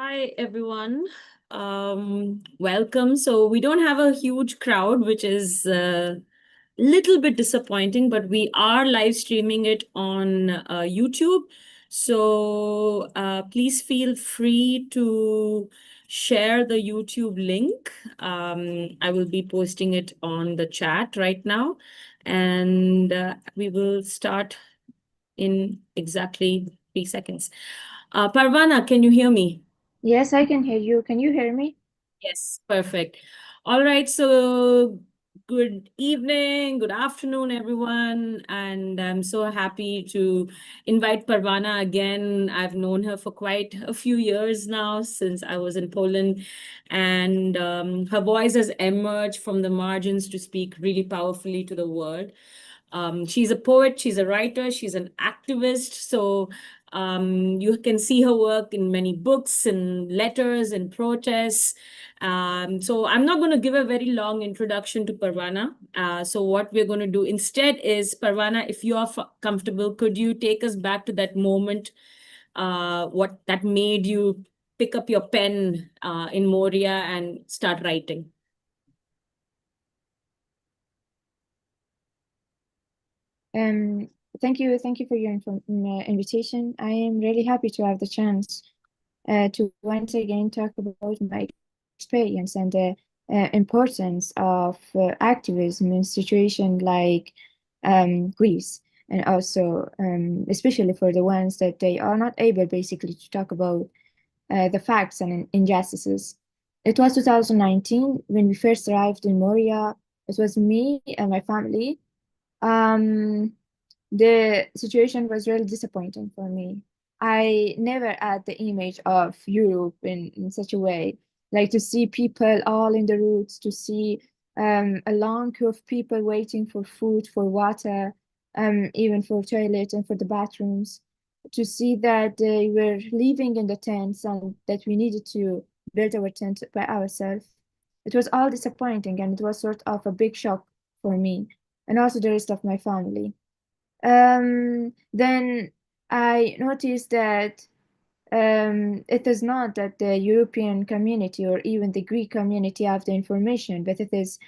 Hi, everyone. Welcome. So we don't have a huge crowd, which is a little bit disappointing, but we are live streaming it on YouTube. So please feel free to share the YouTube link. I will be posting it on the chat right now, and we will start in exactly 3 seconds. Parwana, can you hear me? Yes, I can hear you. Can you hear me? Yes, perfect. All right, so good evening, good afternoon, everyone. And I'm so happy to invite Parwana again. I've known her for quite a few years now, since I was in Poland. And her voice has emerged from the margins to speak really powerfully to the world. She's a poet, she's a writer, she's an activist. So you can see her work in many books and letters and protests. So I'm not going to give a very long introduction to Parwana. So what we're going to do instead is, Parwana, if you are comfortable, could you take us back to that moment, what that made you pick up your pen in Moria and start writing? Um, thank you for your invitation. I am really happy to have the chance to once again talk about my experience and the importance of activism in situations like Greece, and also especially for the ones that they are not able basically to talk about the facts and injustices. It was 2019 when we first arrived in Moria. It was me and my family. Um, the situation was really disappointing for me. I never had the image of Europe in such a way, like to see people all in the roads, to see a long queue of people waiting for food, for water, even for toilet and for the bathrooms, to see that they were living in the tents and that we needed to build our tent by ourselves. It was all disappointing, and it was sort of a big shock for me and also the rest of my family. Then I noticed that it is not that the European community or even the Greek community have the information, but it is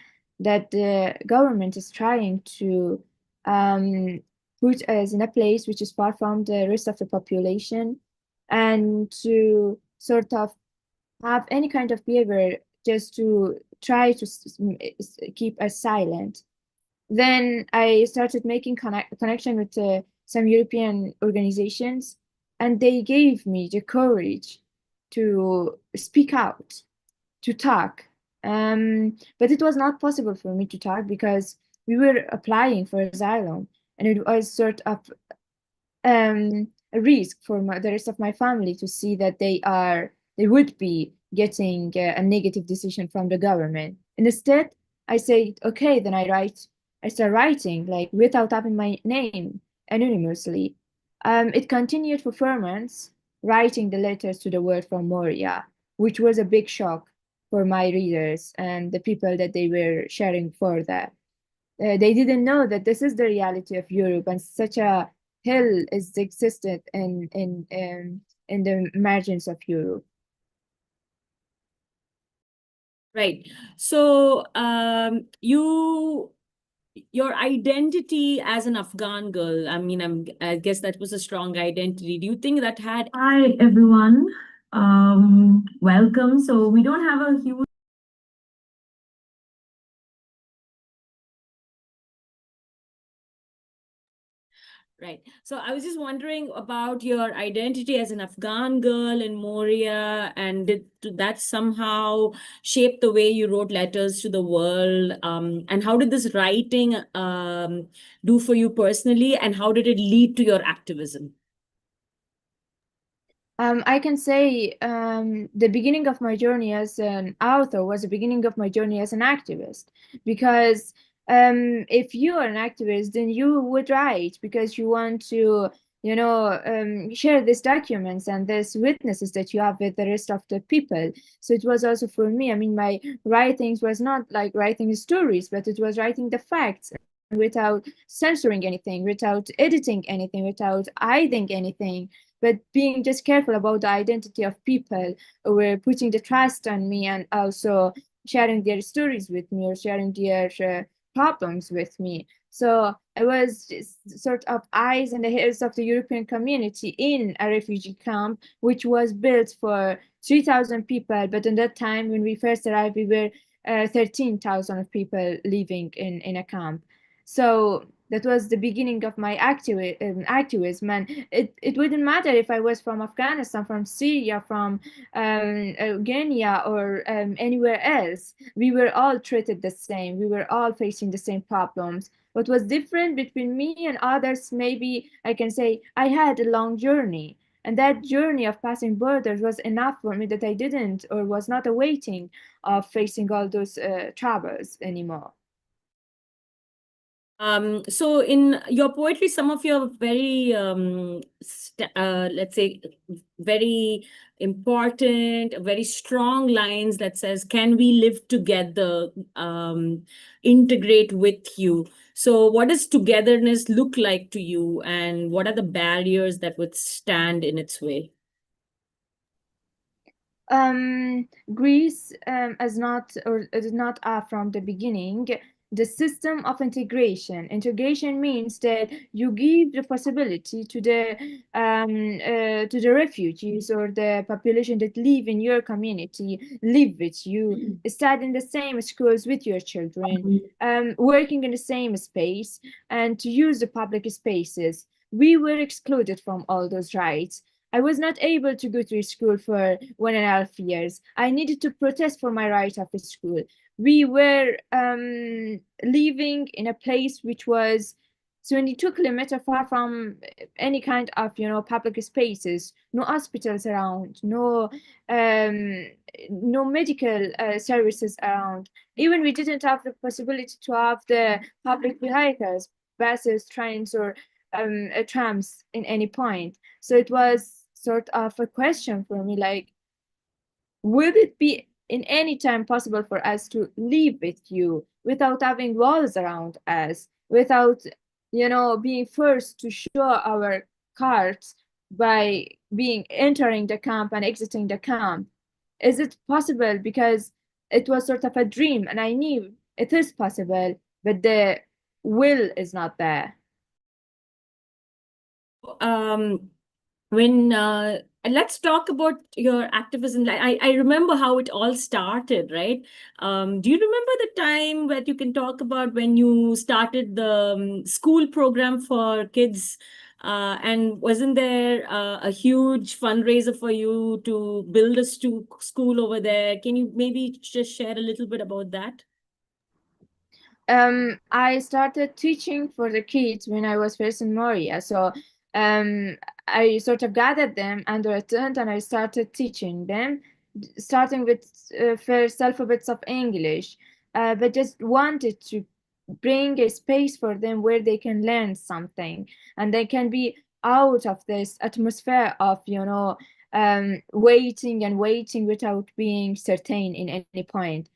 that the government is trying to um, put us in a place which is far from the rest of the population and to sort of have any kind of behavior just to try to keep us silent. Then I started making connection with some European organizations, and they gave me the courage to speak out, to talk. But it was not possible for me to talk because we were applying for asylum, and it was sort of a risk for the rest of my family to see that they would be getting a negative decision from the government. And instead, I said, okay, then I start writing like without having my name anonymously. It continued for 4 months, writing the letters to the world from Moria, which was a big shock for my readers and the people that they were sharing for that. They didn't know that this is the reality of Europe, and such a hell is existed in the margins of Europe. Right. So your identity as an Afghan girl, I mean, I guess that was a strong identity. Do you think that had... Hi, everyone. Welcome. So we don't have a huge... Right. So I was just wondering about your identity as an Afghan girl in Moria, and did that somehow shape the way you wrote letters to the world? And how did this writing do for you personally, and how did it lead to your activism? I can say the beginning of my journey as an author was the beginning of my journey as an activist. Because if you are an activist, then you would write because you want to, share these documents and these witnesses that you have with the rest of the people. So it was also for me. I mean, my writings was not like writing stories, but it was writing the facts without censoring anything, without editing anything, without hiding anything. but being just careful about the identity of people who were putting the trust on me and also sharing their stories with me or sharing their problems with me. So I was just sort of eyes and ears of the European community in a refugee camp, which was built for 3,000 people. But in that time, when we first arrived, we were 13,000 of people living in a camp. So that was the beginning of my activism. And it wouldn't matter if I was from Afghanistan, from Syria, from Guinea, or anywhere else. We were all treated the same. We were all facing the same problems. What was different between me and others, maybe I can say I had a long journey. And that journey of passing borders was enough for me that I didn't or was not awaiting of facing all those troubles anymore. So in your poetry, some of your very, let's say, very important, very strong lines that says, "Can we live together, integrate with you?" So what does togetherness look like to you, and what are the barriers that would stand in its way? Greece is not or is not from the beginning the system of integration. Integration means that you give the possibility to the refugees or the population that live in your community, live with you, study in the same schools with your children, working in the same space, and to use the public spaces. We were excluded from all those rights. I was not able to go to school for 1.5 years. I needed to protest for my right of school. We were living in a place which was 22 kilometers far from any kind of public spaces, no hospitals around, um, no medical services around. Even we didn't have the possibility to have the public vehicles, buses, trains, or trams in any point. So it was sort of a question for me, like, would it be in any time possible for us to live with you without having walls around us, without, being forced to show our cards by being entering the camp and exiting the camp? Is it possible? Because it was sort of a dream, and I knew it is possible, but the will is not there. Um, when Let's talk about your activism. I remember how it all started, right? Do you remember the time that you can talk about when you started the school program for kids? And wasn't there a huge fundraiser for you to build a school over there? Can you maybe just share a little bit about that? I started teaching for the kids when I was first in Moria. So um, I sort of gathered them under a tent and I started teaching them, starting with first alphabets of English, but just wanted to bring a space for them where they can learn something and they can be out of this atmosphere of, waiting and waiting without being certain in any point.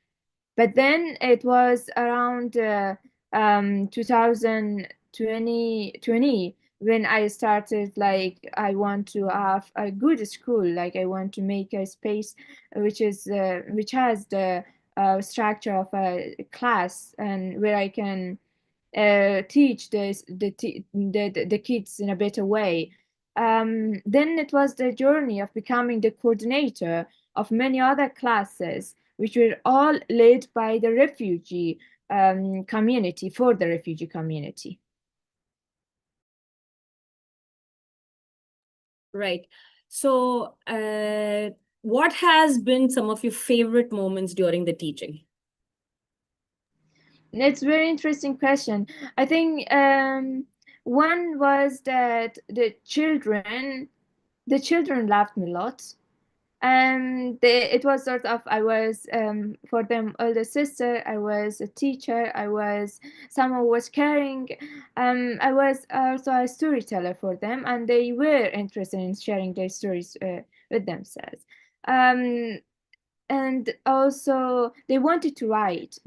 But then it was around 2020 when I started, like, I want to have a good school, like I want to make a space which has the structure of a class and where I can teach the kids in a better way. Then it was the journey of becoming the coordinator of many other classes, which were all led by the refugee community, for the refugee community. Right. So, what has been some of your favorite moments during the teaching? It's a very interesting question. I think one was that the children loved me a lot. It was sort of, I was for them older sister, I was a teacher, I was someone who was caring, I was also a storyteller for them, and they were interested in sharing their stories with themselves. um, and also they wanted to write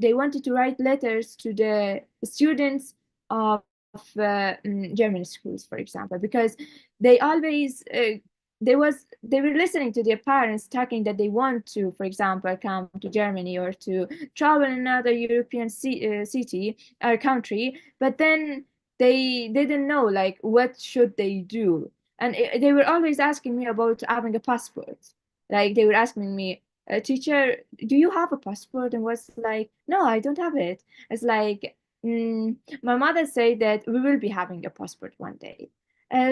letters to the students of German schools, for example, because they always they were listening to their parents talking that they want to, for example, come to Germany or to travel in another European city or country, but then they didn't know like what should they do, and they were always asking me about having a passport. Like they were asking me, teacher, do you have a passport? And was like, no, I don't have it. It's like, my mother said that we will be having a passport one day.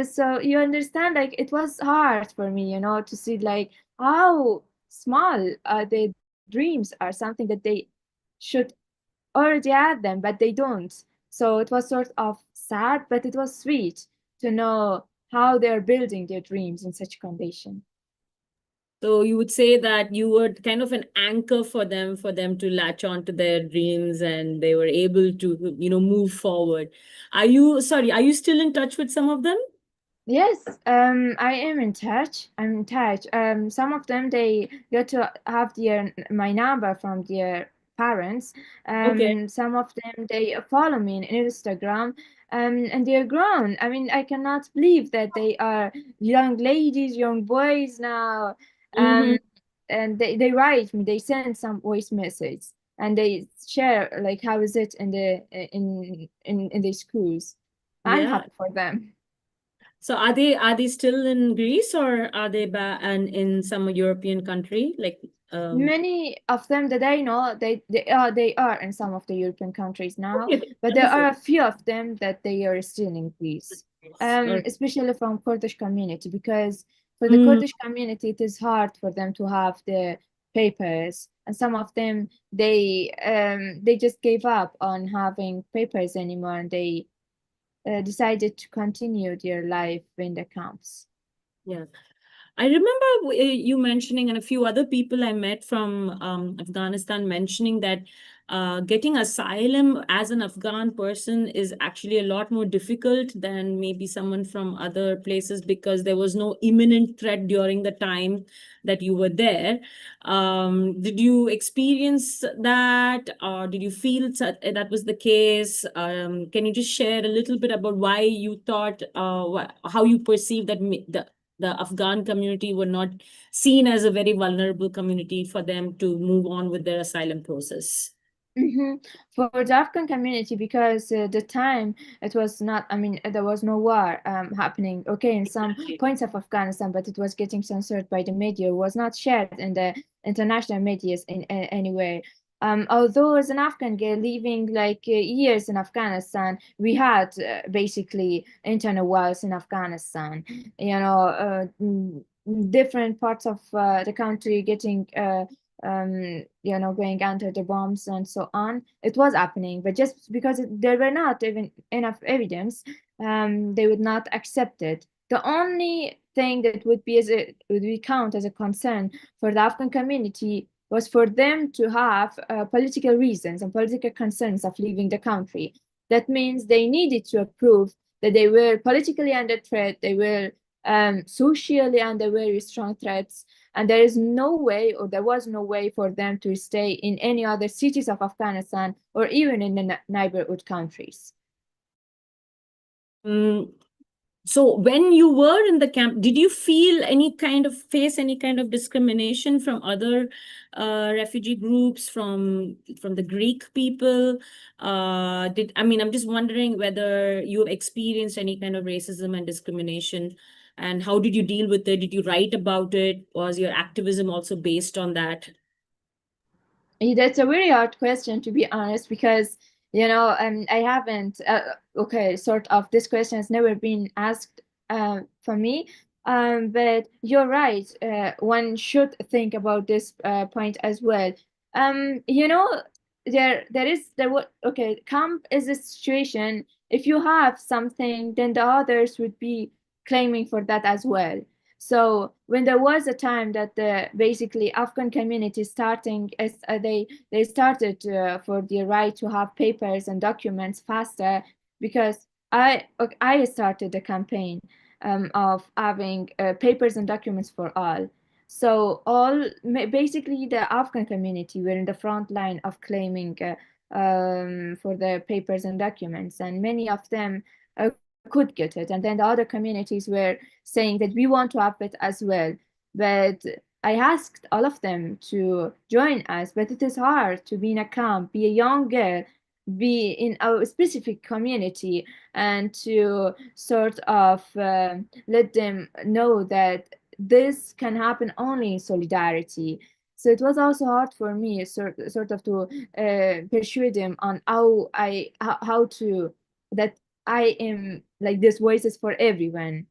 So you understand, like it was hard for me, to see like how small their dreams are, something that they should already had them, but they don't. So it was sort of sad, but it was sweet to know how they're building their dreams in such condition. So you would say that you were kind of an anchor for them to latch on to their dreams and they were able to, move forward. Are you still in touch with some of them? Yes, I am in touch. I'm in touch. Some of them they get to have their my number from their parents. Okay. Some of them they follow me on Instagram. And they're grown. I mean, I cannot believe that they are young ladies, young boys now. Mm-hmm. Um, and they write me. They send some voice message and they share like how is it in the in the schools. I'm Yeah. happy for them. So are they still in Greece or are they and in some European country? Like Many of them that I know, they are in some of the European countries now, okay, but there wonderful. are a few of them that they are still in Greece, All right. especially from Kurdish community, because for the Mm, Kurdish community it is hard for them to have the papers, and some of them they just gave up on having papers anymore, and they decided to continue their life in the camps. yeah. I remember you mentioning, and a few other people I met from Afghanistan mentioning that getting asylum as an Afghan person is actually a lot more difficult than maybe someone from other places because there was no imminent threat during the time that you were there. Did you experience that, or did you feel that was the case? Can you just share a little bit about why you thought, how you perceived that the Afghan community were not seen as a very vulnerable community for them to move on with their asylum process? hmm For the Afghan community, because the time it was not, I mean, there was no war happening, okay, in some Exactly. points of Afghanistan, but it was getting censored by the media, was not shared in the international medias in any way. Although as an Afghan girl living like years in Afghanistan, we had basically internal wars in Afghanistan, different parts of the country getting going under the bombs and so on. It was happening, but just because there were not even enough evidence, they would not accept it. The only thing that would be count as a concern for the Afghan community was for them to have political reasons and political concerns of leaving the country. That means they needed to prove that they were politically under threat, they were socially under very strong threats, and there is no way, or there was no way for them to stay in any other cities of Afghanistan or even in the neighborhood countries. Mm, so when you were in the camp, did you feel face any kind of discrimination from other refugee groups, from the Greek people? I'm just wondering whether you experienced any kind of racism and discrimination, and how did you deal with it? Did you write about it? Was your activism also based on that? That's a very hard question, to be honest, because I haven't. Okay, sort of. This question has never been asked for me. But you're right. One should think about this point as well. You know, okay. Camp is a situation. If you have something, then the others would be claiming for that as well. So when there was a time that the basically Afghan community starting as they started for the right to have papers and documents faster, because I started the campaign of having papers and documents for all. So basically the Afghan community were in the front line of claiming for the papers and documents, and many of them could get it. And then the other communities were saying that we want to have it as well. But I asked all of them to join us, but it is hard to be in a camp, be a young girl, be in a specific community, and to sort of let them know that this can happen only in solidarity. So it was also hard for me, sort of to persuade them on how to that I am like this voices for everyone.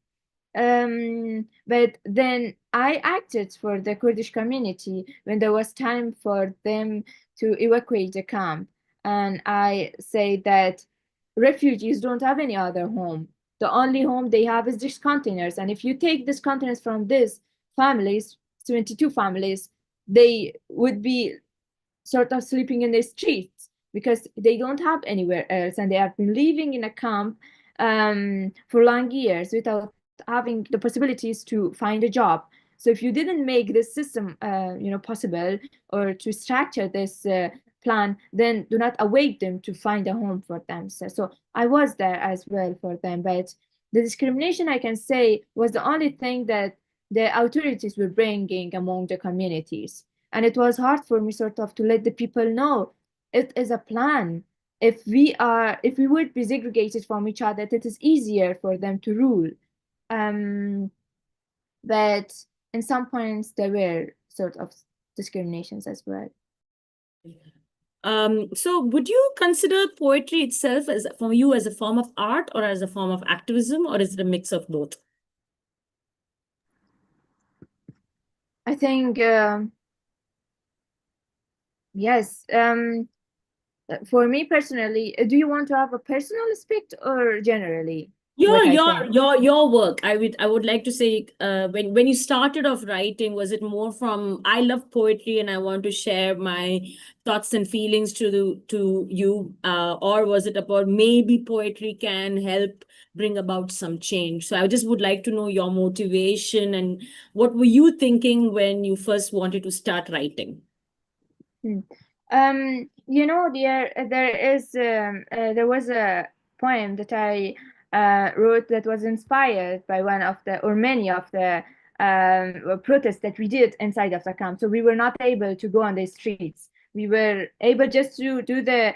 But then I acted for the Kurdish community when there was time for them to evacuate the camp. And I say that refugees don't have any other home. The only home they have is these containers. And if you take these containers from these families, 72 families, they would be sort of sleeping in the streets because they don't have anywhere else, and they have been living in a camp for long years without having the possibilities to find a job. So if you didn't make this system possible, or to structure this plan, then do not await them to find a home for them. So I was there as well for them, but the discrimination, I can say, was the only thing that the authorities were bringing among the communities. And it was hard for me sort of to let the people know it is a plan. If we would be segregated from each other, it is easier for them to rule. um but in some points there were sort of discriminations as well. So would you consider poetry itself as for you as a form of art or as a form of activism, or is it a mix of both? I think yes. For me personally, do you want to have a personal aspect or generally Your what I your think? your work. I would like to say, when you started off writing, was it more from I love poetry and I want to share my thoughts and feelings to you, or was it about maybe poetry can help bring about some change? So I just would like to know your motivation and what were you thinking when you first wanted to start writing? Hmm. There was a poem that I wrote that was inspired by one of the or many of the protests that we did inside of the camp. So we were not able to go on the streets. We were able just to do the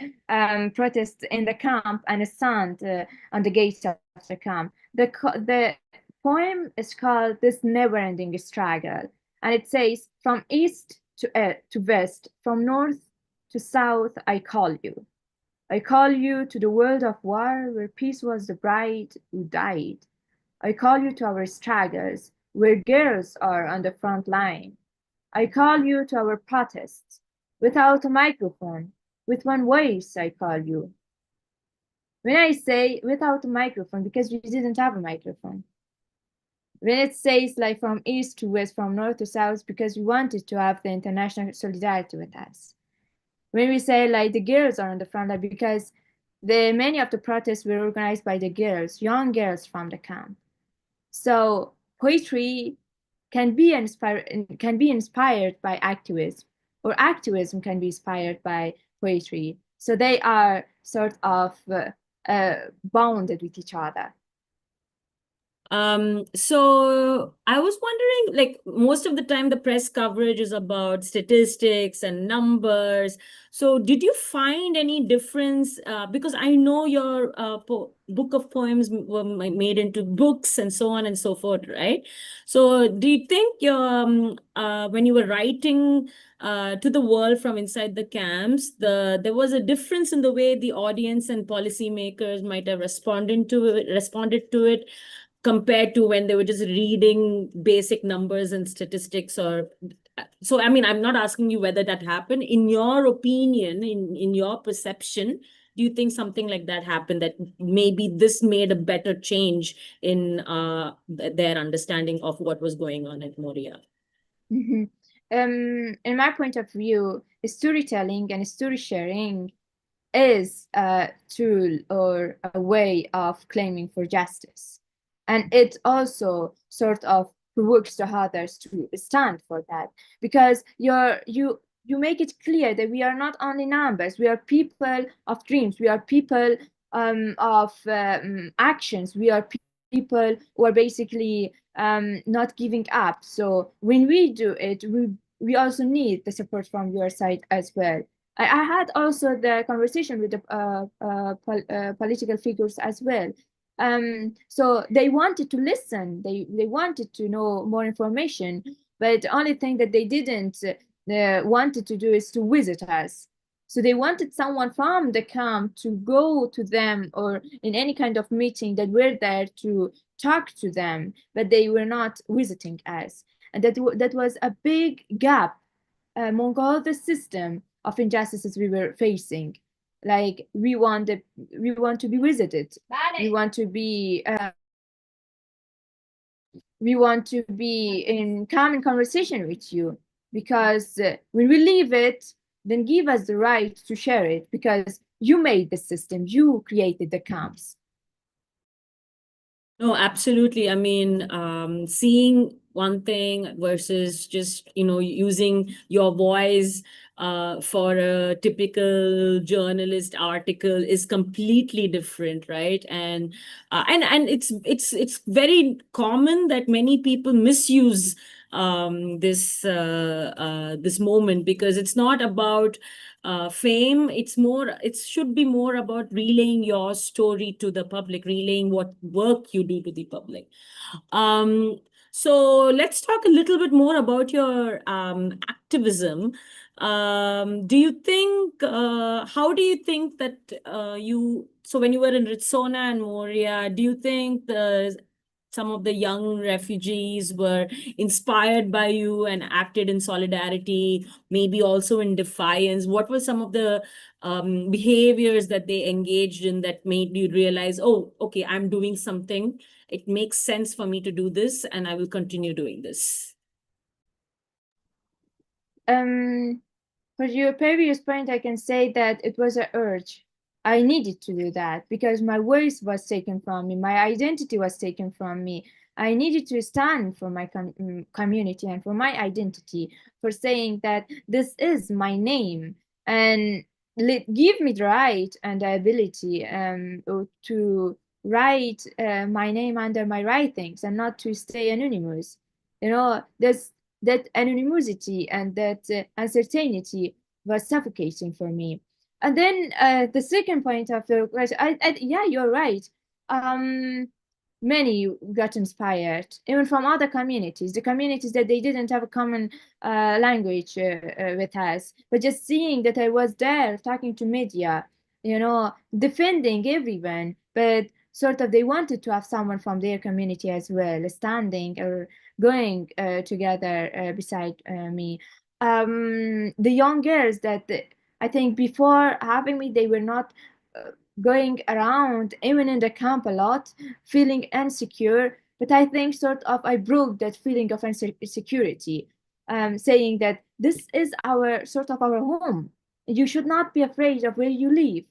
protest in the camp and stand on the gates of the camp. The poem is called "This Never-Ending Struggle," and it says, "From east to west, from north to south, I call you. I call you to the world of war where peace was the bride who died. I call you to our struggles where girls are on the front line. I call you to our protests without a microphone, with one voice, I call you." When I say without a microphone, because we didn't have a microphone. When it says like from east to west, from north to south, because we wanted to have the international solidarity with us. When we say like the girls are on the front line, because many of the protests were organized by the girls, young girls from the camp. So poetry can be inspired by activism, or activism can be inspired by poetry. So they are sort of bounded with each other. So I was wondering, like most of the time the press coverage is about statistics and numbers. So did you find any difference? Because I know your book of poems were made into books and so on and so forth, right? So do you think when you were writing to the world from inside the camps, there was a difference in the way the audience and policymakers might have responded to it compared to when they were just reading basic numbers and statistics? Or so I mean, I'm not asking you whether that happened. In your opinion, in your perception, do you think something like that happened, that maybe this made a better change in their understanding of what was going on at Moria? Mhm. In my point of view, storytelling and story sharing is a tool or a way of claiming for justice. And it also sort of provokes the others to stand for that, because you make it clear that we are not only numbers, we are people of dreams, we are people of actions, we are people who are basically not giving up. So when we do it, we also need the support from your side as well. I had also the conversation with the political figures as well. So they wanted to listen, they wanted to know more information, but the only thing that they didn't wanted to do is to visit us. So they wanted someone from the camp to go to them, or in any kind of meeting that we're there to talk to them, but they were not visiting us. And that was a big gap among all the system of injustices we were facing. Like we want to be visited, we want to be we want to be in common conversation with you, because when we leave it, then give us the right to share it, because you made the system, you created the camps. No, absolutely. I mean, seeing one thing versus just, using your voice for a typical journalist article is completely different, right? And it's very common that many people misuse this moment, because it's not about fame. It should be more about relaying your story to the public, relaying what work you do to the public. um so let's talk a little bit more about your activism. Do you think How do you think that when you were in Ritsona and Moria, do you think some of the young refugees were inspired by you and acted in solidarity, maybe also in defiance? What were some of the behaviors that they engaged in that made you realize, oh, okay, I'm doing something. It makes sense for me to do this, and I will continue doing this? Um, for your previous point, I can say that it was an urge. I needed to do that because my voice was taken from me, my identity was taken from me. I needed to stand for my community and for my identity, for saying that this is my name, and give me the right and the ability to write my name under my writings and not to stay anonymous. There's that anonymity and that uncertainty was suffocating for me. And then the second point of the question, yeah, you're right. Um, Many got inspired, even from other communities, the communities that they didn't have a common language with us. But just seeing that I was there talking to media, defending everyone, but sort of they wanted to have someone from their community as well, standing or going together beside me. The young girls that I think before having me, they were not going around, even in the camp a lot, feeling insecure. But I think sort of I broke that feeling of insecurity, saying that this is our sort of our home. You should not be afraid of where you live,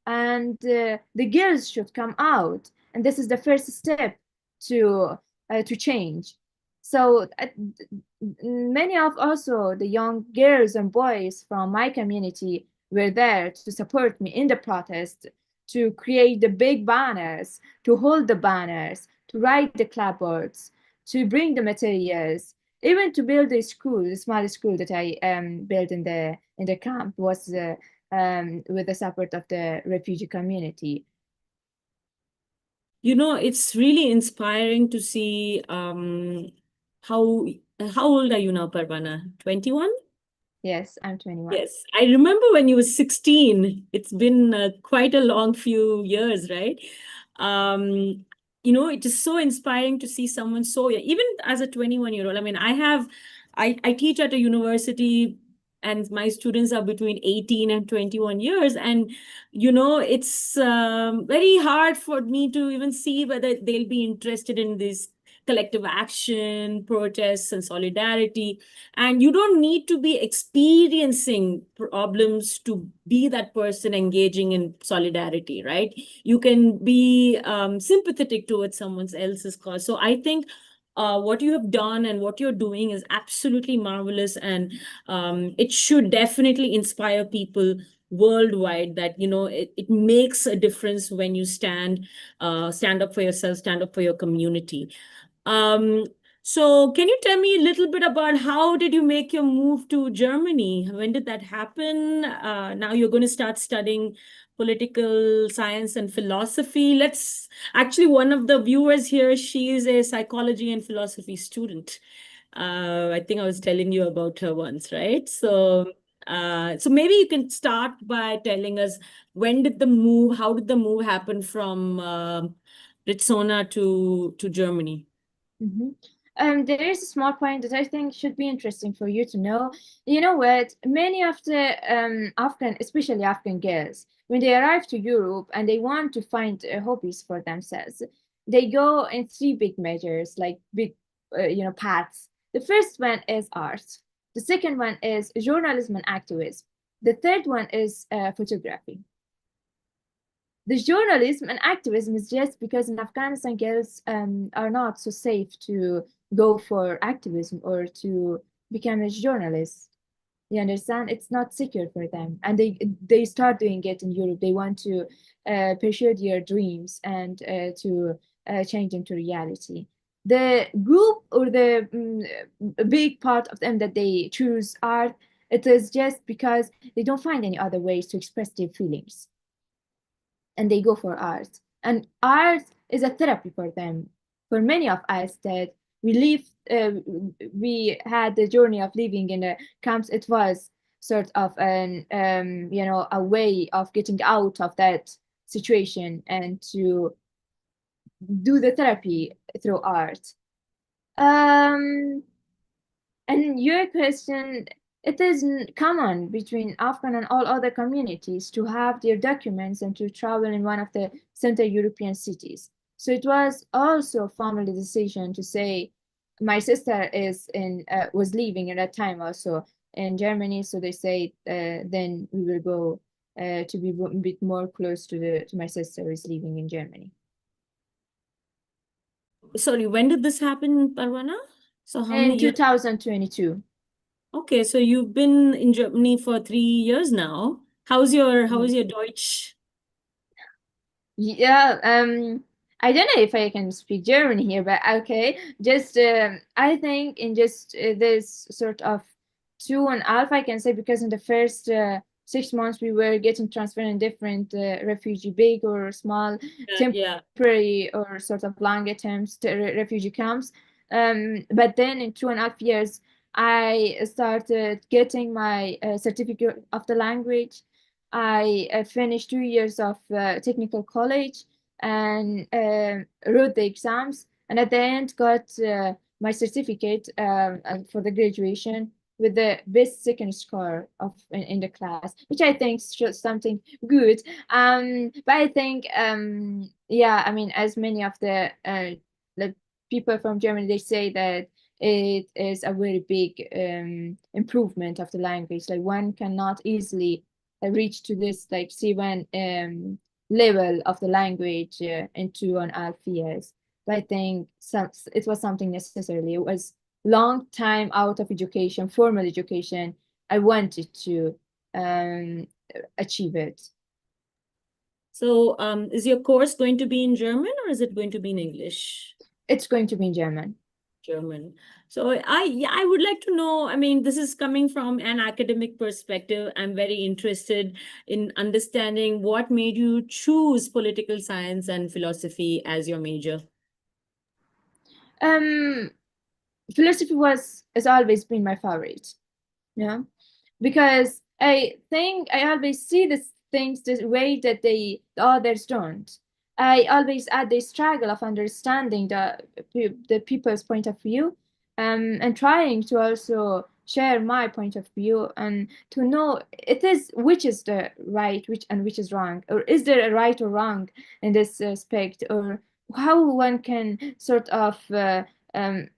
and the girls should come out, and this is the first step to change. So many of also the young girls and boys from my community were there to support me in the protest, to create the big banners, to hold the banners, to write the clapboards, to bring the materials, even to build a school, the small school that I built in the camp was with the support of the refugee community. It's really inspiring to see how how old are you now, Parwana? 21? Yes, I'm 21. Yes, I remember when you were 16. It's been quite a long few years, right? Um, it is so inspiring to see someone so young, even as a 21-year-old. I mean, I teach at a university, and my students are between 18 and 21 years. And, it's very hard for me to even see whether they'll be interested in this collective action, protests, and solidarity. And you don't need to be experiencing problems to be that person engaging in solidarity, right? You can be sympathetic towards someone else's cause. So I think what you have done and what you're doing is absolutely marvelous, and it should definitely inspire people worldwide that it makes a difference when you stand up for yourself, stand up for your community. um so can you tell me a little bit about how did you make your move to Germany? When did that happen? Now you're going to start studying political science and philosophy. Let's Actually, one of the viewers here, she is a psychology and philosophy student. I think I was telling you about her once, right? So maybe you can start by telling us how did the move happen from Ritsona to Germany? Mhm. There is a small point that I think should be interesting for you to know. You know what? Many of the Afghan, especially Afghan girls, when they arrive to Europe and they want to find hobbies for themselves, they go in three big measures, like big, paths. The first one is art. The second one is journalism and activism. The third one is photography. The journalism and activism is just because in Afghanistan, girls are not so safe to go for activism or to become a journalist. You understand? It's not secure for them, and they start doing it in Europe. They want to pursue their dreams and to change into reality. The group or the big part of them that they choose art, it is just because they don't find any other ways to express their feelings and they go for art. And art is a therapy for them. For many of us that we had the journey of living in the camps. It was sort of a way of getting out of that situation and to do the therapy through art. Um, and your question, it is common between Afghan and all other communities to have their documents and to travel in one of the Central European cities. So it was also a family decision to say, my sister was living at that time also in Germany, so they say then we will go to be a bit more close to my sister who is living in Germany. Sorry, when did this happen, Parwana? So how In many years? 2022. Okay, so you've been in Germany for 3 years now. How is your Deutsch? Yeah, I don't know if I can speak German here, but okay. Just I think in just this sort of two and a half, I can say because in the first 6 months we were getting transferred in different refugee, big or small, Yeah. temporary or sort of longer terms refugee camps. But then in 2.5 years, I started getting my certificate of the language. I finished 2 years of technical college and wrote the exams, and at the end got my certificate for the graduation with the best second score in the class, which I think is something good. But I think yeah, I mean, as many of the people from Germany, they say that it is a very big improvement of the language. Like one cannot easily reach to this like C1 level of the language in 2.5 years. But I think it was something necessarily. It was long time out of education, formal education. I wanted to um, achieve it. So, is your course going to be in German or is it going to be in English? It's going to be in German. German. So I would like to know, I mean, this is coming from an academic perspective. I'm very interested in understanding what made you choose political science and philosophy as your major. Um, Philosophy has always been my favorite. Yeah, because I think I always see these things the way that the others don't. I always add the struggle of understanding the people's point of view, and trying to also share my point of view and to know it is which is the right, which is wrong, or is there a right or wrong in this aspect, or how one can sort of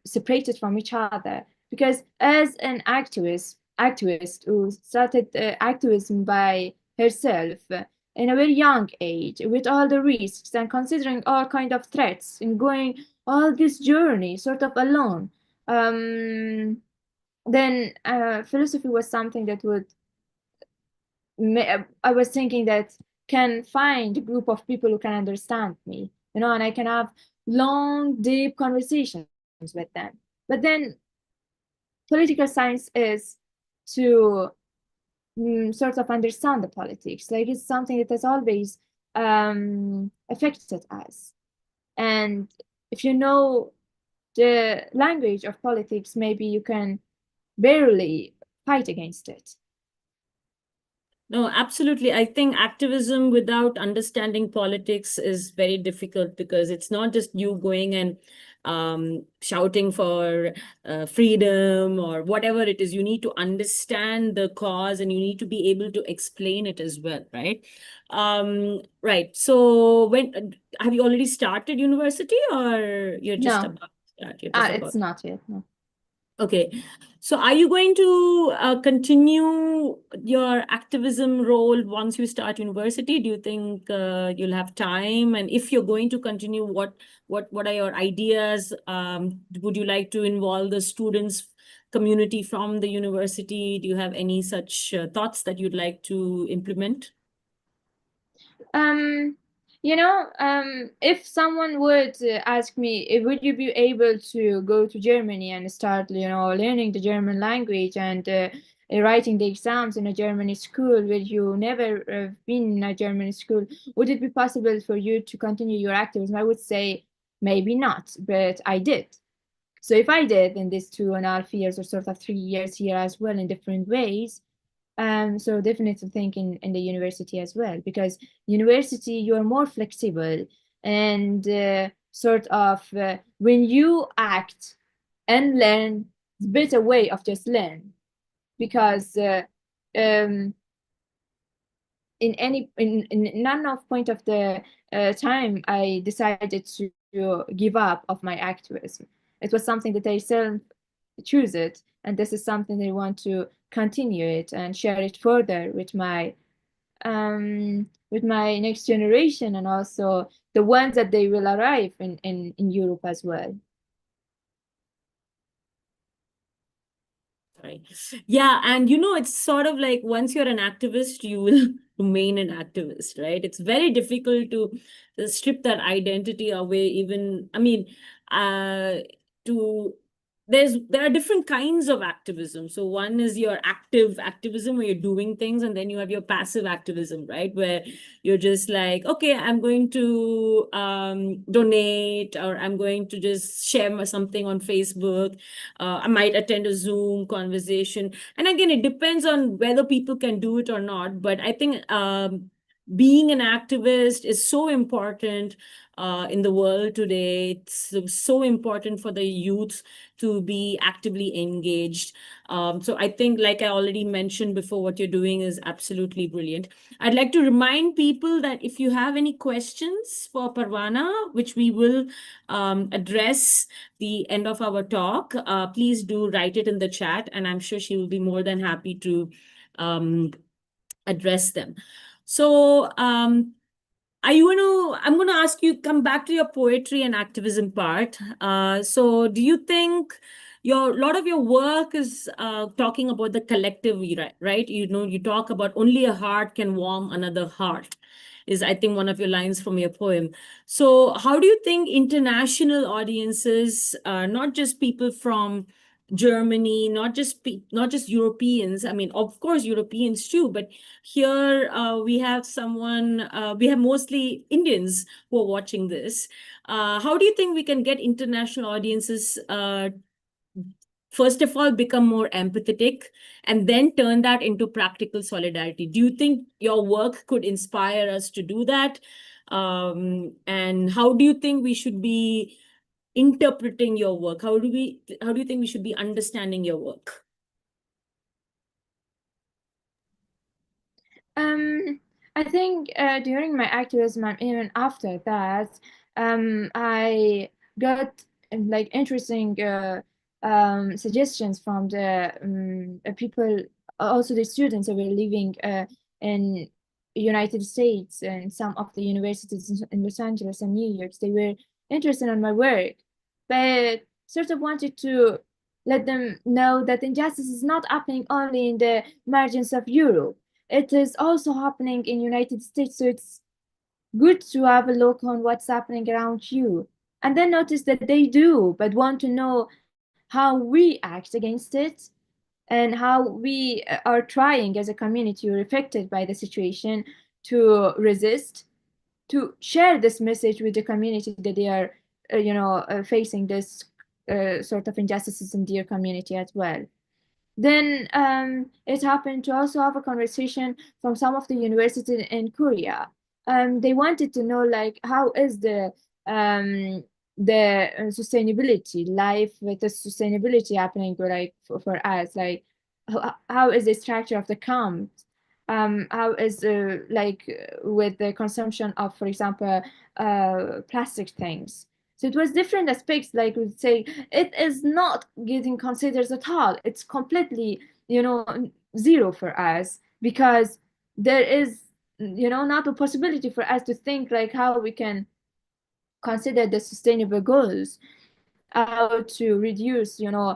separate it from each other. Because as an activist who started activism by herself in a very young age with all the risks and considering all kind of threats and going all this journey sort of alone. Then philosophy was something that would I was thinking that can find a group of people who can understand me, and I can have long, deep conversations with them. But then political science is to sort of understand the politics. Like it's something that has always affected us. And if you know the language of politics, maybe you can barely fight against it. No, absolutely. I think activism without understanding politics is very difficult because it's not just you going and shouting for freedom or whatever it is. You need to understand the cause and you need to be able to explain it as well, right? Right. So when have you already started university or you're just No, about to start? You're just it's about. not yet. No. Okay. So are you going to continue your activism role once you start university? Do you think you'll have time? And if you're going to continue, what are your ideas? Would you like to involve the students community from the university? Do you have any such thoughts that you'd like to implement? Um, if someone would ask me, would you be able to go to Germany and start, learning the German language and writing the exams in a German school, where you never been in a German school, would it be possible for you to continue your activism? I would say maybe not, but I did. So if I did in these 2.5 years or sort of 3 years here as well in different ways, so definitely think in the university as well, because university you are more flexible and sort of when you act and learn, it's a better way of just learn, because um, in none of point of the time I decided to give up of my activism. It was something that I self choose it, and this is something I want to continue it and share it further with my next generation, and also the ones that they will arrive in Europe as well. Right. Yeah, and it's sort of like once you're an activist, you will remain an activist, right? It's very difficult to strip that identity away, even, I mean, uh, to there are different kinds of activism. So one is your active activism where you're doing things, and then you have your passive activism, right? Where you're just like, okay, I'm going to donate, or I'm going to just share something on Facebook. I might attend a Zoom conversation. And again, it depends on whether people can do it or not. But I think being an activist is so important in the world today. It's so important for the youth to be actively engaged. So I think, like I already mentioned before, what you're doing is absolutely brilliant. I'd like to remind people that if you have any questions for Parwana, which we will address the end of our talk, please do write it in the chat, and I'm sure she will be more than happy to address them. So I'm going to ask you, come back to your poetry and activism part. So do you think a lot of your work is talking about the collective, right? You talk about only a heart can warm another heart, is I think one of your lines from your poem. So how do you think international audiences, not just people from Germany, not just Europeans, I mean, of course, Europeans too, but here we have we have mostly Indians who are watching this. How do you think we can get international audiences, first of all, become more empathetic and then turn that into practical solidarity? Do you think your work could inspire us to do that? And how do you think we should be interpreting your work? How do you think we should be understanding your work? I think during my activism and even after that, I got like interesting suggestions from the people, also the students who were living in United States and some of the universities in Los Angeles and New York. They were interested in my work, but sort of wanted to let them know that injustice is not happening only in the margins of Europe. It is also happening in United States. So it's good to have a look on what's happening around you. And then notice that they do, but want to know how we act against it and how we are trying as a community or affected by the situation to resist, to share this message with the community that they are, facing this sort of injustices in their community as well. Then it happened to also have a conversation from some of the universities in Korea. They wanted to know like how is the sustainability life with the sustainability happening like for us, like how is the structure of the camp, how is with the consumption of, for example, plastic things. So it was different aspects, like we would say, it is not getting considered at all. It's completely, zero for us, because there is, not a possibility for us to think like how we can consider the sustainable goals, how to reduce, the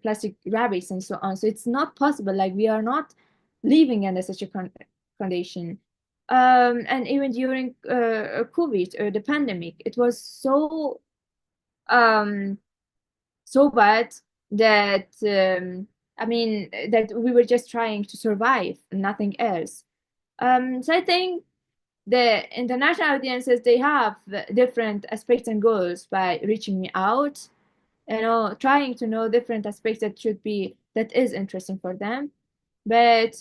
plastic rabbits and so on. So it's not possible. Like we are not living under such a condition. And even during COVID or the pandemic, it was um, so bad that that we were just trying to survive, nothing else. So I think the international audiences, they have different aspects and goals by reaching me out, trying to know different aspects that is interesting for them. But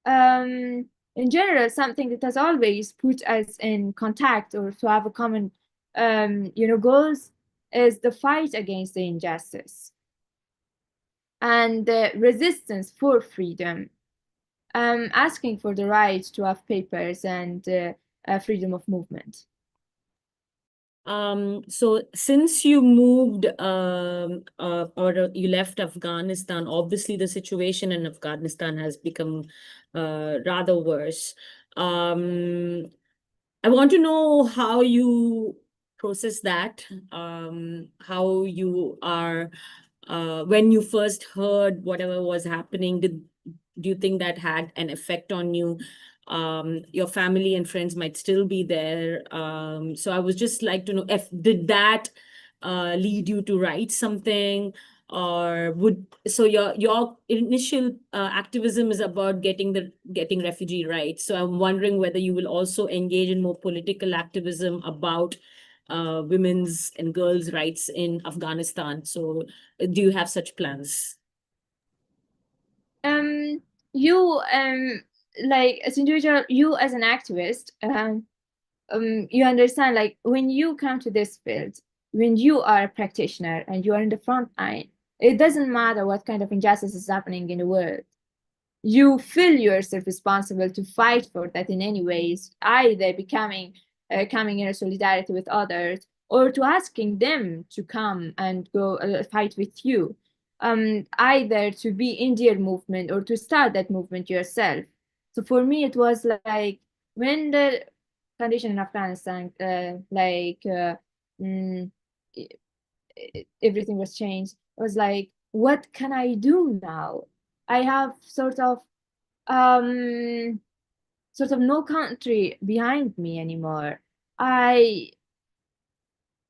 in general, something that has always put us in contact or to have a common goals is the fight against the injustice and the resistance for freedom, asking for the right to have papers and freedom of movement. So since you moved or you left Afghanistan, obviously the situation in Afghanistan has become rather worse. Um, I want to know how you process that, how you are, when you first heard whatever was happening, do you think that had an effect on you? Your family and friends might still be there. So I would just like to know if did that lead you to write something, or would so your initial activism is about getting refugee rights. So I'm wondering whether you will also engage in more political activism about women's and girls' rights in Afghanistan. So do you have such plans? Um, you like as individual, you as an activist, you understand like when you come to this field, when you are a practitioner and you are in the front line, it doesn't matter what kind of injustice is happening in the world. You feel yourself responsible to fight for that in any ways, either becoming coming in a solidarity with others or to asking them to come and go fight with you, either to be in their movement or to start that movement yourself. So for me it was like when the condition in Afghanistan mm, everything was changed, I was like, what can I do now? I have um no country behind me anymore. I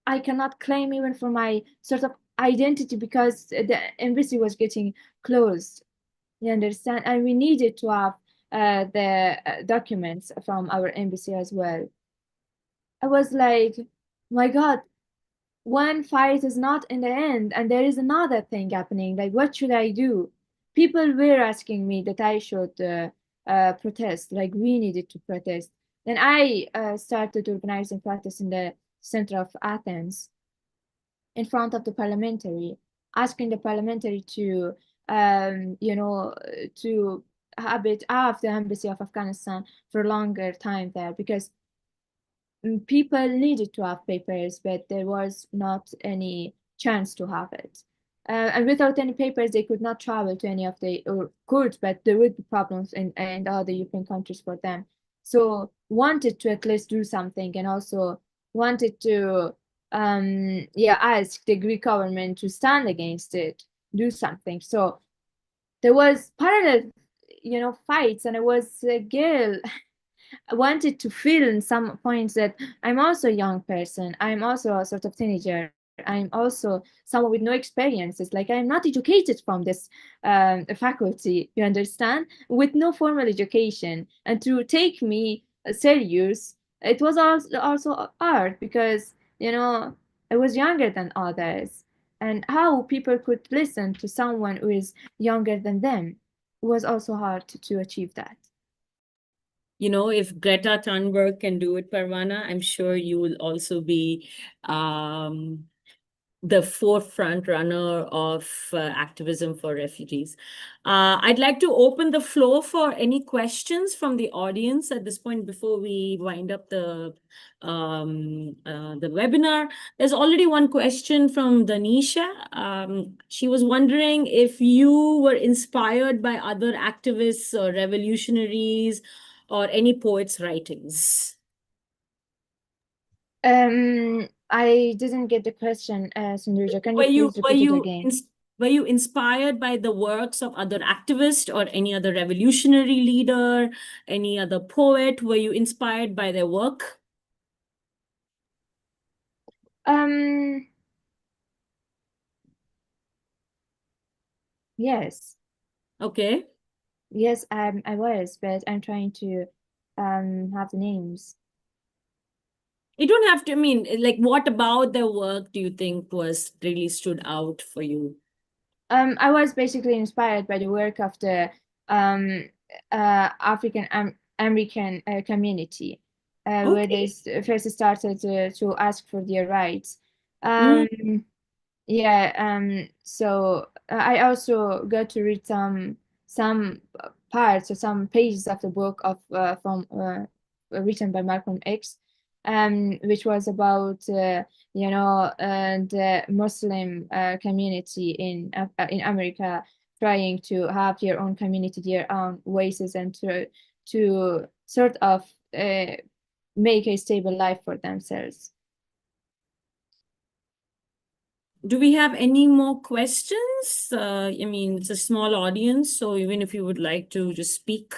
I cannot claim even for my sort of identity because the embassy was getting closed. You understand? And we needed to have the documents from our embassy as well. I was like, my God, one fight is not in the end, and there is another thing happening. Like, what should I do? People were asking me that I should protest, like, we needed to protest. Then I started organizing protests in the center of Athens in front of the parliamentary, asking the parliamentary to, to have the embassy of Afghanistan for a longer time there because people needed to have papers, but there was not any chance to have it. And without any papers, they could not travel to any of the, or could, but there would be problems in all the European countries for them. So wanted to at least do something and also wanted to ask the Greek government to stand against it, do something. So there was parallel, fights, and I was a girl. I wanted to feel in some points that I'm also a young person. I'm also a sort of teenager. I'm also someone with no experiences. Like I'm not educated from this faculty, you understand, with no formal education. And to take me serious, it was also hard because, I was younger than others. And how people could listen to someone who is younger than them was also hard to achieve that. You know, if Greta Thunberg can do it, Parwana, I'm sure you will also be um, the forefront runner of activism for refugees. I'd like to open the floor for any questions from the audience at this point before we wind up the webinar. There's already one question from Danisha. She was wondering if you were inspired by other activists or revolutionaries or any poets' writings. I didn't get the question, Sundurja. Can Were you you please were repeat it you again? ins- were you inspired by the works of other activists or any other revolutionary leader, any other poet? Were you inspired by their work? Um, yes, Okay. yes, I was, but I'm trying to have the names. You don't have to, I mean, like, what about their work do you think was really stood out for you? I was basically inspired by the work of the um African American community, where they Okay. first started to ask for their rights. Mm, Um, Yeah, so I also got to read some parts or some pages of the book of from written by Malcolm X, which was about the Muslim community in America trying to have their own community, their own voices, and to sort of uh, make a stable life for themselves. do we have any more questions? I mean, it's a small audience, so even if you would like to just speak,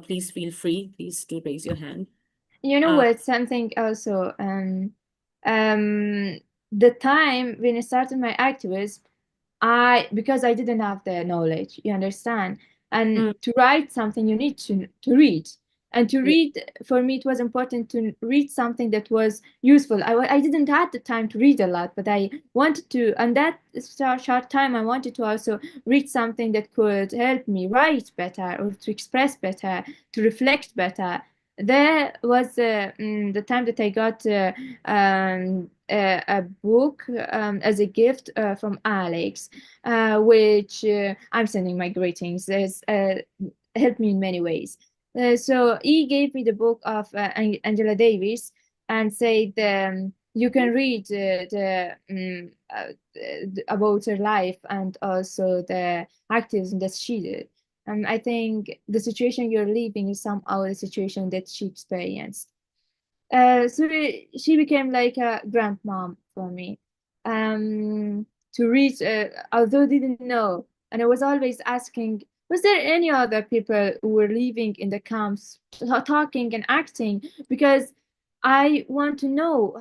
please feel free. Please do raise your hand. You know Uh, what? Something also, um, the time when I started my activism, because I didn't have the knowledge, you understand? And mm, to write something, you need to read. And to yeah. read, for me, it was important to read something that was useful. I didn't have the time to read a lot, but I wanted to, and that short time, I wanted to also read something that could help me write better or to express better, to reflect better. There was the time that I got a book as a gift from Alex, which I'm sending my greetings. There's helped me in many ways. So he gave me the book of Angela Davis and said you can read about her life and also the activism that she did. I think the situation you're living is somehow the situation that she experienced. So she became like a grandmom for me. To reach, although I didn't know, and I was always asking, was there any other people who were living in the camps, talking and acting? Because I want to know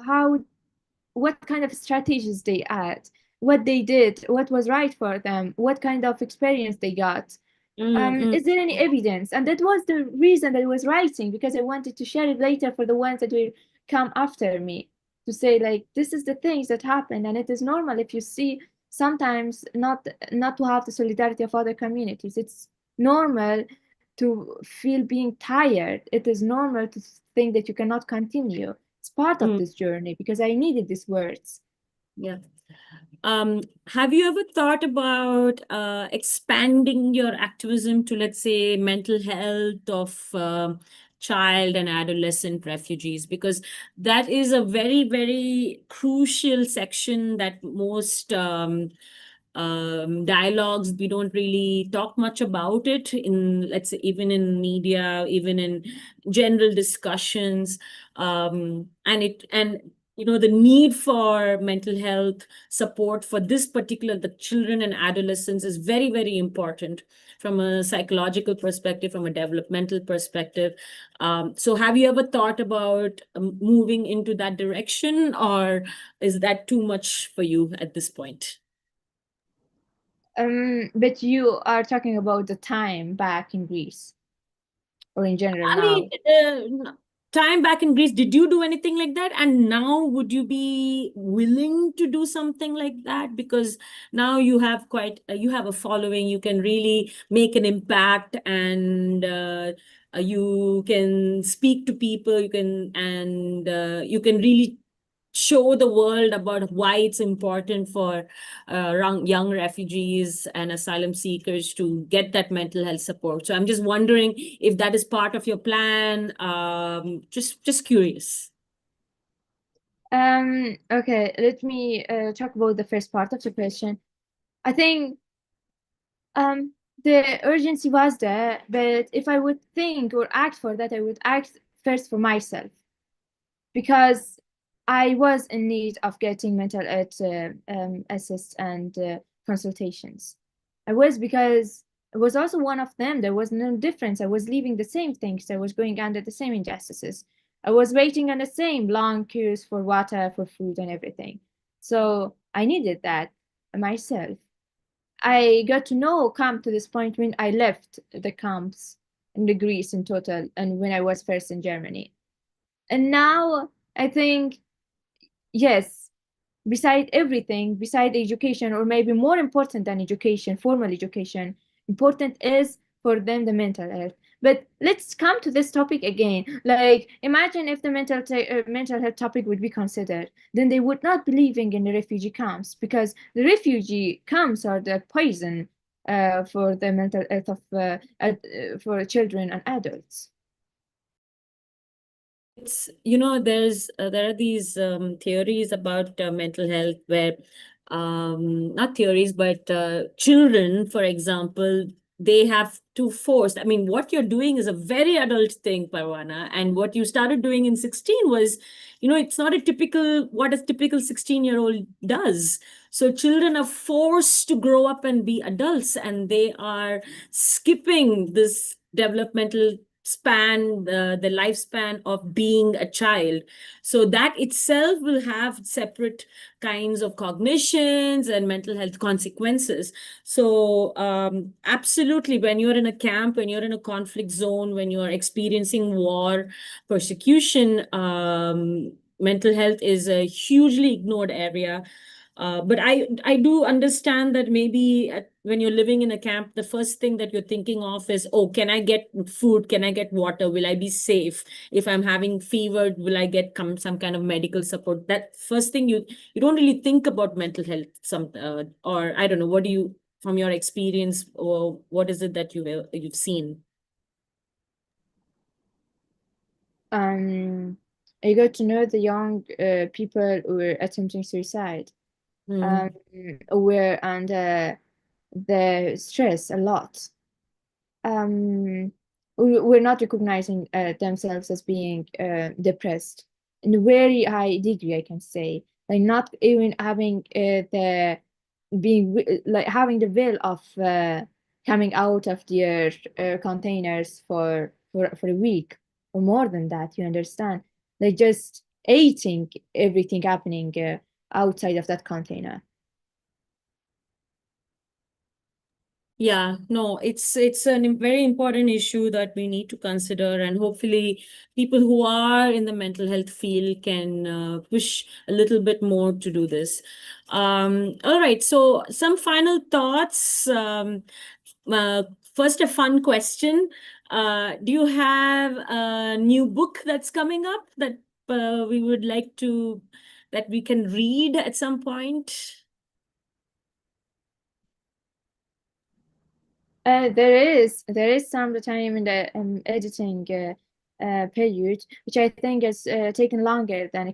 what kind of strategies they had, what they did, what was right for them, what kind of experience they got. Mm, mm, Is there any evidence? And that was the reason that I was writing, because I wanted to share it later for the ones that will come after me, to say like this is the things that happen, and it is normal if you see sometimes not to have the solidarity of other communities. It's normal to feel being tired. It is normal to think that you cannot continue. It's part of mm. this journey because I needed these words. Yeah. Have you ever thought about expanding your activism to, let's say, mental health of child and adolescent refugees? Because that is a very, very crucial section that most dialogues. We don't really talk much about it in, let's say, even in media, even in general discussions. And the need for mental health support for this particular, the children and adolescents, is very, very important from a psychological perspective, from a developmental perspective. So have you ever thought about moving into that direction, or is that too much for you at this point? But you are talking about the time back in Greece or in general I mean, now. time back in Greece, did you do anything like that? And now would you be willing to do something like that? Because now you have you have a following, you can really make an impact, and you can speak to people, you can really show the world about why it's important for young refugees and asylum seekers to get that mental health support. So I'm just wondering if that is part of your plan. Just curious. Okay, let me talk about the first part of the question. I think um, the urgency was there, but if I would think or act for that, I would act first for myself because I was in need of getting mental health assist and consultations. I was because I was also one of them. There was no difference. I was leaving the same things. I was going under the same injustices. I was waiting on the same long queues for water, for food, and everything. So I needed that myself. I got to know come to this point when I left the camps in the Greece in total and when I was first in Germany. And now I think, yes, beside everything, beside education, or maybe more important than education, formal education, important is for them the mental health. But let's come to this topic again. Like, imagine if the mental health topic would be considered, then they would not be living in the refugee camps because the refugee camps are the poison for the mental health of for children and adults. It's, there are these theories about mental health where, not theories, but children, for example, they have to force. I mean, what you're doing is a very adult thing, Parwana. And what you started doing in 16 was, it's not what a typical 16-year-old does. So children are forced to grow up and be adults, and they are skipping this developmental span, the lifespan of being a child. So that itself will have separate kinds of cognitions and mental health consequences. So absolutely, when you're in a camp, when you're in a conflict zone, when you're experiencing war, persecution, mental health is a hugely ignored area. But I do understand that maybe when you're living in a camp, the first thing that you're thinking of is, oh, can I get food? Can I get water? Will I be safe? If I'm having fever, will I get some kind of medical support? That first thing, you don't really think about mental health. Or I don't know. What do you, from your experience, or what is it that you've seen? Um, I got to know the young people who were attempting suicide, Hmm. were under the stress a lot. We're not recognizing themselves as being depressed in a very high degree, I can say. Like not even having the being like having the will of coming out of their containers for a week or more than that. You understand? Like just eating everything happening outside of that container. Yeah, no, it's a very important issue that we need to consider, and hopefully people who are in the mental health field can push a little bit more to do this. All right, so some final thoughts. Uh, First, a fun question. Do you have a new book that's coming up that we would like that we can read at some point? There is some time in the editing period, which I think has taken longer than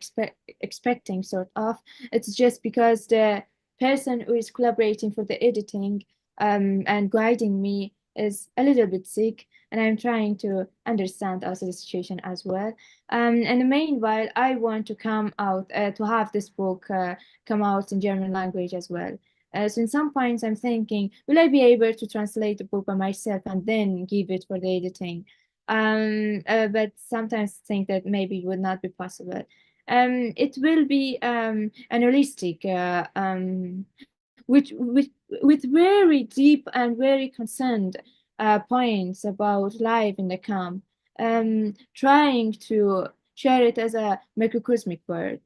expecting. Sort of, it's just because the person who is collaborating for the editing and guiding me is a little bit sick, and I'm trying to understand also the situation as well. And meanwhile, I want to come out to have this book come out in German language as well. So in some points, I'm thinking, will I be able to translate the book by myself and then give it for the editing? But sometimes think that maybe it would not be possible. It will be an holistic, with very deep and very concerned points about life in the camp, trying to share it as a microcosmic world.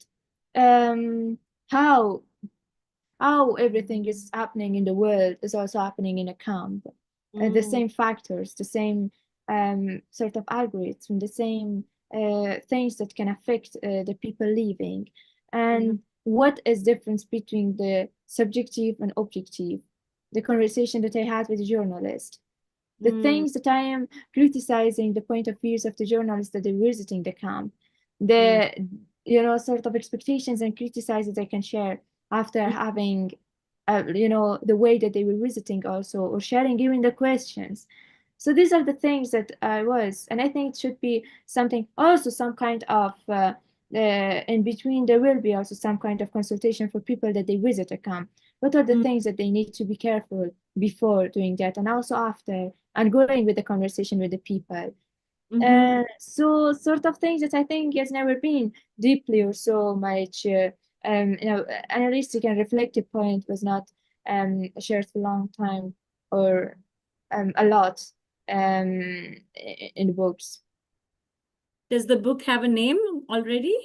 Um, how how everything is happening in the world is also happening in a camp. The same factors, the same sort of algorithm, the same things that can affect the people living. And what is difference between the subjective and objective? The conversation that I had with the journalist, the things that I am criticizing, the point of views of the journalists that are visiting the camp, the sort of expectations and criticizes I can share after having the way that they were visiting also, or sharing even the questions. So these are the things that I was, and I think it should be something also, some kind of in between there will be also some kind of consultation for people that they visit a camp. What are the things that they need to be careful before doing that, and also after, and going with the conversation with the people. So sort of things that I think has never been deeply or so much analytic and reflective point was not shared for a long time, or a lot in the books. Does the book have a name already?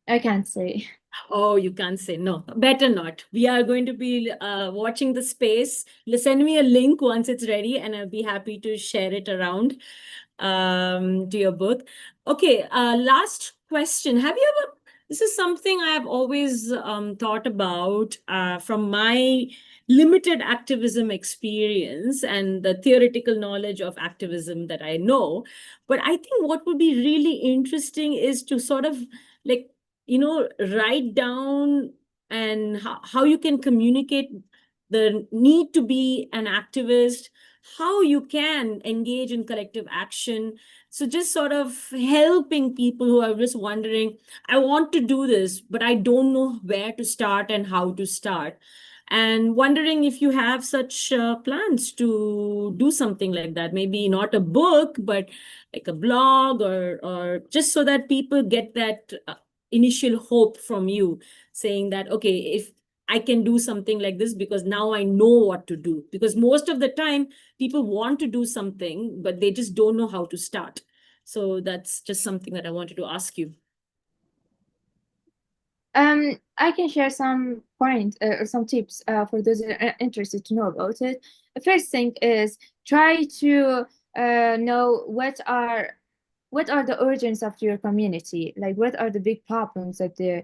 I can't say. Oh, you can't say no. Better not. We are going to be watching the space. Send me a link once it's ready, and I'll be happy to share it around to your booth. Okay, last question. Have you ever, this is something I have always thought about from my limited activism experience and the theoretical knowledge of activism that I know. But I think what would be really interesting is to sort of like, write down and how you can communicate the need to be an activist, how you can engage in collective action. So just sort of helping people who are just wondering, I want to do this, but I don't know where to start and how to start. And wondering if you have such plans to do something like that, maybe not a book, but like a blog, or just so that people get that initial hope from you, saying that, okay, if I can do something like this because now I know what to do. Because most of the time, people want to do something, but they just don't know how to start. So that's just something that I wanted to ask you. I can share some points or some tips for those that are interested to know about it. The first thing is try to know what are the origins of your community, like what are the big problems that the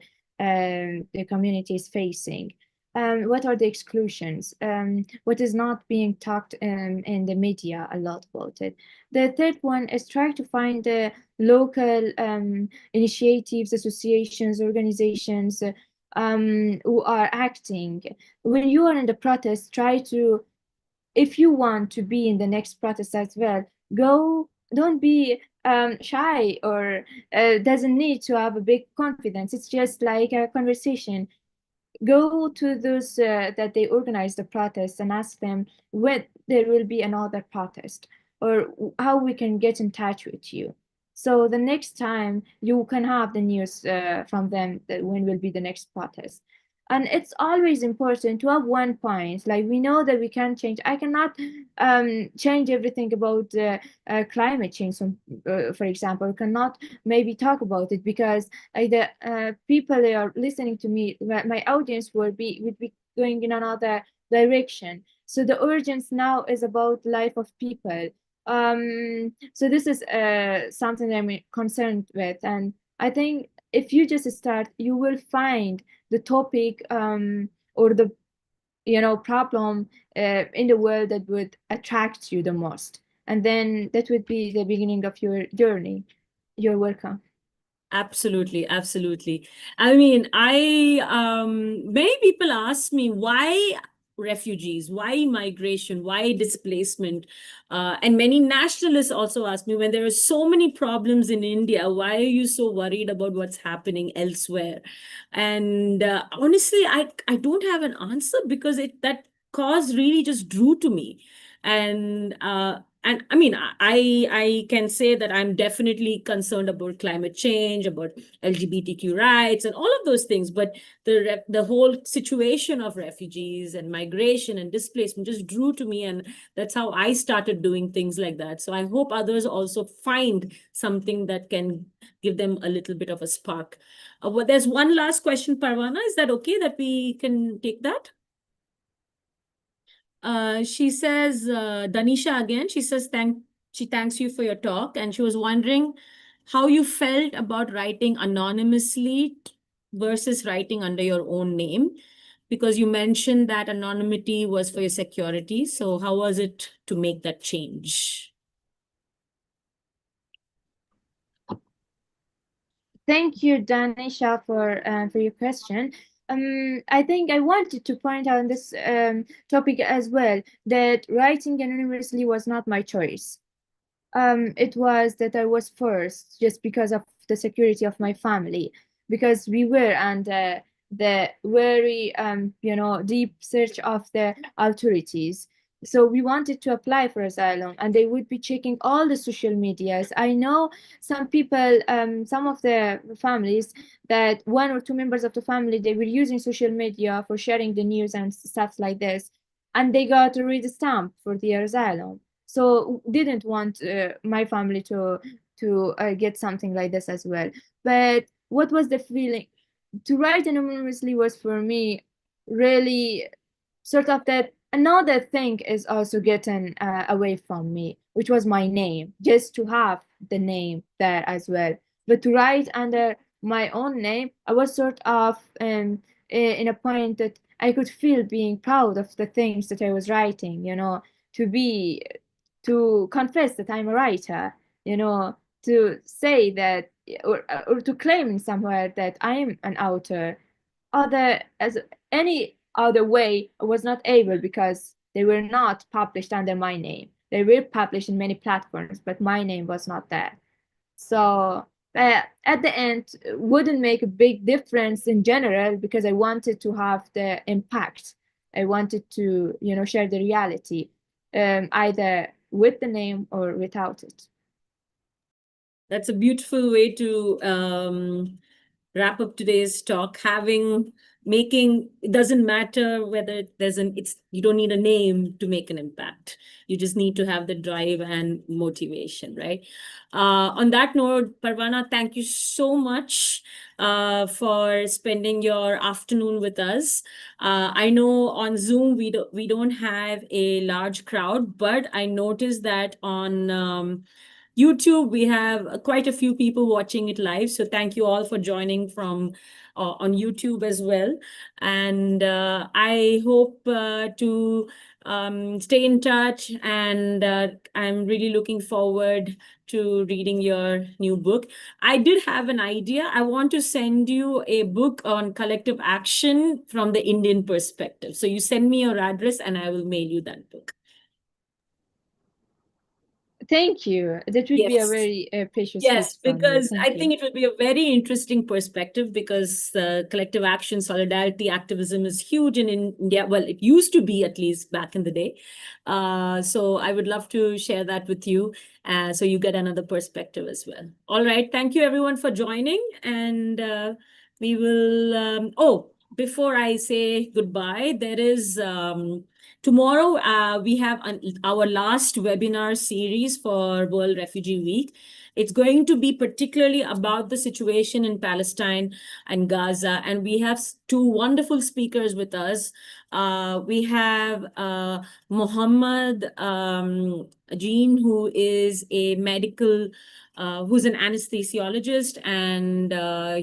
community is facing. What are the exclusions? What is not being talked in the media a lot about it. The third one is try to find the local initiatives, associations, organizations who are acting. When you are in the protest, try to, if you want to be in the next protest as well, go, don't be shy, or doesn't need to have a big confidence. It's just like a conversation. Go to those that they organize the protest and ask them when there will be another protest, or how we can get in touch with you. So the next time you can have the news from them that when will be the next protest. And it's always important to have one point. Like, we know that we can change. I cannot change everything about climate change, for example. Cannot maybe talk about it because the people they are listening to me, my audience would be going in another direction. So the urgency now is about life of people. So this is something I'm concerned with, and I think if you just start, you will find the topic or the problem in the world that would attract you the most, and then that would be the beginning of your journey. You're welcome. Absolutely, absolutely. I mean, many people ask me why refugees, why migration, why displacement, and many nationalists also ask me when there are so many problems in India, why are you so worried about what's happening elsewhere? And honestly, I don't have an answer because it that cause really just drew to me, and I mean, I can say that I'm definitely concerned about climate change, about LGBTQ rights, and all of those things. But the whole situation of refugees and migration and displacement just drew to me, and that's how I started doing things like that. So I hope others also find something that can give them a little bit of a spark. Well, there's one last question, Parwana. Is that okay that we can take that? She says, Danisha again, she says, she thanks you for your talk. And she was wondering how you felt about writing anonymously versus writing under your own name, because you mentioned that anonymity was for your security. So how was it to make that change? Thank you, Danisha, for your question. I think I wanted to point out on this topic as well that writing anonymously was not my choice. It was that I was forced just because of the security of my family, because we were under the very deep search of the authorities. So we wanted to apply for asylum, and they would be checking all the social medias. I know some people, some of the families, that one or two members of the family, they were using social media for sharing the news and stuff like this, and they got a read stamp for their asylum, so didn't want my family to get something like this as well. But what was the feeling to write anonymously was for me really sort of that another thing is also getting away from me, which was my name, just to have the name there as well. But to write under my own name, I was sort of in a point that I could feel being proud of the things that I was writing, to be to confess that I'm a writer, to say that, or to claim in somewhere that I am an author. Other as any other way, I was not able because they were not published under my name. They were published in many platforms, but my name was not there. So at the end, wouldn't make a big difference in general because I wanted to have the impact. I wanted to, share the reality, either with the name or without it. That's a beautiful way to wrap up today's talk. Making, it doesn't matter whether it's, you don't need a name to make an impact. You just need to have the drive and motivation, right? On that note, Parwana, thank you so much for spending your afternoon with us. I know on Zoom we don't have a large crowd, but I noticed that on YouTube, we have quite a few people watching it live. So thank you all for joining from on YouTube as well. And I hope to stay in touch. And I'm really looking forward to reading your new book. I did have an idea. I want to send you a book on collective action from the Indian perspective. So you send me your address and I will mail you that book. Thank you. That would be a Yes. very precious gift Yes, from you. because I Thank you. think it will be a very interesting perspective because collective action, solidarity, activism is huge in India. Well, it used to be at least back in the day. So I would love to share that with you so you get another perspective as well. All right. Thank you everyone for joining. And we will, before I say goodbye, there is tomorrow we have our last webinar series for World Refugee Week. It's going to be particularly about the situation in Palestine and Gaza. And we have two wonderful speakers with us. We have Muhammad Jean, who is a medical, who's an anesthesiologist, and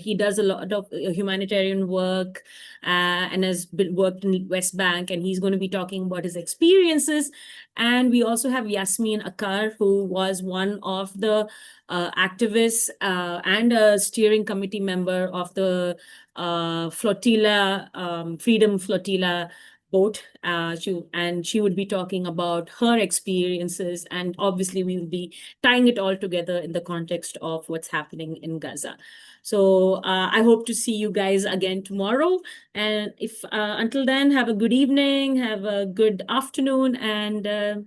he does a lot of humanitarian work and has worked in West Bank, and he's going to be talking about his experiences. And we also have Yasmin Akar, who was one of the activists and a steering committee member of the flotilla, Freedom Flotilla boat. She would be talking about her experiences, and obviously we will be tying it all together in the context of what's happening in Gaza. So I hope to see you guys again tomorrow. And if until then, have a good evening, have a good afternoon, and